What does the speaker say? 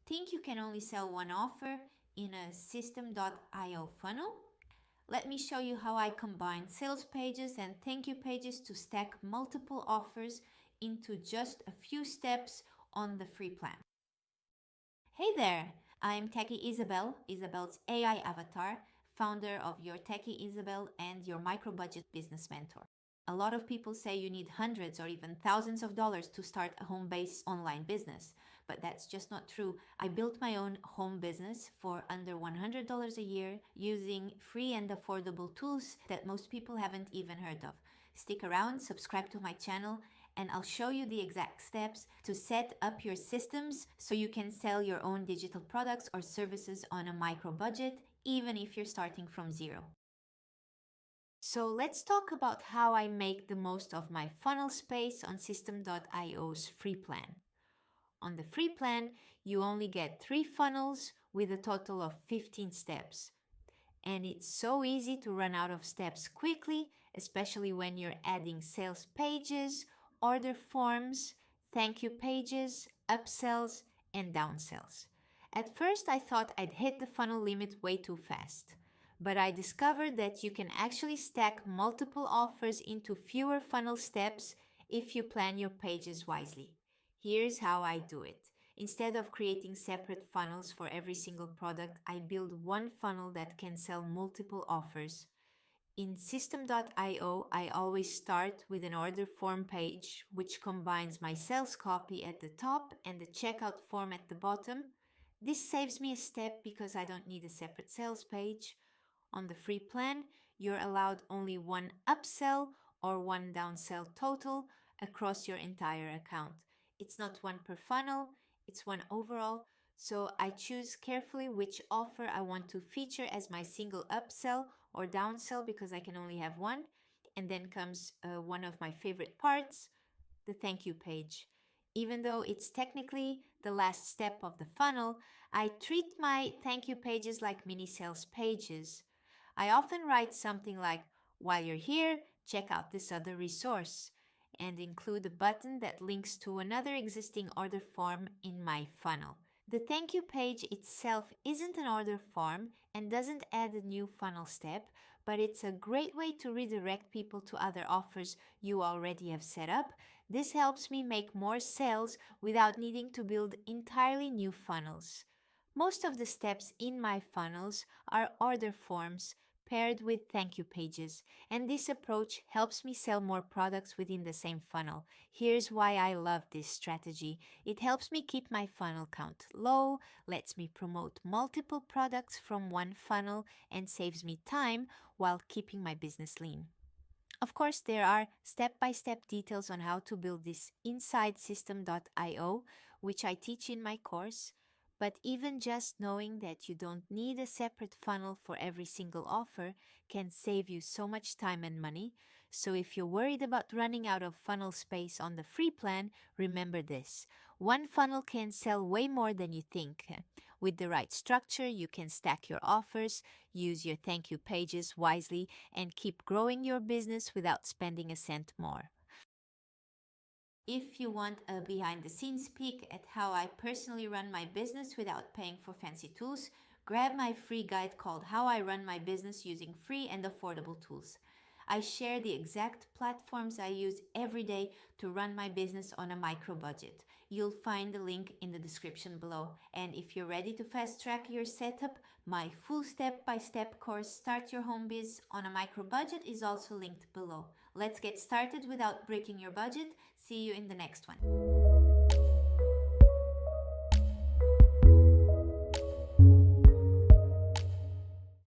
Think you can only sell one offer in a Systeme.io funnel? Let me show you how I combine sales pages and thank you pages to stack multiple offers into just a few steps on the free plan. Hey there, I'm Techie Isabel, Isabel's AI avatar, founder of Your Techie Isabel and your micro budget business mentor. A lot of people say you need hundreds or even thousands of dollars to start a home-based online business, but that's just not true. I built my own home business for under $100 a year using free and affordable tools that most people haven't even heard of. Stick around, subscribe to my channel, and I'll show you the exact steps to set up your systems so you can sell your own digital products or services on a micro budget, even if you're starting from zero. So let's talk about how I make the most of my funnel space on Systeme.io's free plan. On the free plan, you only get 3 funnels with a total of 15 steps. And it's so easy to run out of steps quickly, especially when you're adding sales pages, order forms, thank you pages, upsells, and downsells. At first, I thought I'd hit the funnel limit way too fast. But I discovered that you can actually stack multiple offers into fewer funnel steps if you plan your pages wisely. Here's how I do it. Instead of creating separate funnels for every single product, I build one funnel that can sell multiple offers. In Systeme.io, I always start with an order form page, which combines my sales copy at the top and the checkout form at the bottom. This saves me a step because I don't need a separate sales page. On the free plan, you're allowed only one upsell or one downsell total across your entire account. It's not one per funnel, it's one overall. So I choose carefully which offer I want to feature as my single upsell or downsell because I can only have one. And then comes one of my favorite parts, the thank you page. Even though it's technically the last step of the funnel, I treat my thank you pages like mini sales pages. I often write something like, while you're here, check out this other resource, and include a button that links to another existing order form in my funnel. The thank you page itself isn't an order form and doesn't add a new funnel step, but it's a great way to redirect people to other offers you already have set up. This helps me make more sales without needing to build entirely new funnels. Most of the steps in my funnels are order forms paired with thank you pages, and this approach helps me sell more products within the same funnel. Here's why I love this strategy. It helps me keep my funnel count low, lets me promote multiple products from one funnel, and saves me time while keeping my business lean. Of course, there are step-by-step details on how to build this inside Systeme.io, which I teach in my course. But even just knowing that you don't need a separate funnel for every single offer can save you so much time and money. So if you're worried about running out of funnel space on the free plan, remember this. One funnel can sell way more than you think. With the right structure, you can stack your offers, use your thank you pages wisely, and keep growing your business without spending a cent more. If you want a behind-the-scenes peek at how I personally run my business without paying for fancy tools, grab my free guide called How I Run My Business Using Free and Affordable Tools. I share the exact platforms I use every day to run my business on a micro budget. You'll find the link in the description below. And if you're ready to fast-track your setup, my full step-by-step course Start Your Home Biz on a Micro Budget is also linked below. Let's get started without breaking your budget. See you in the next one.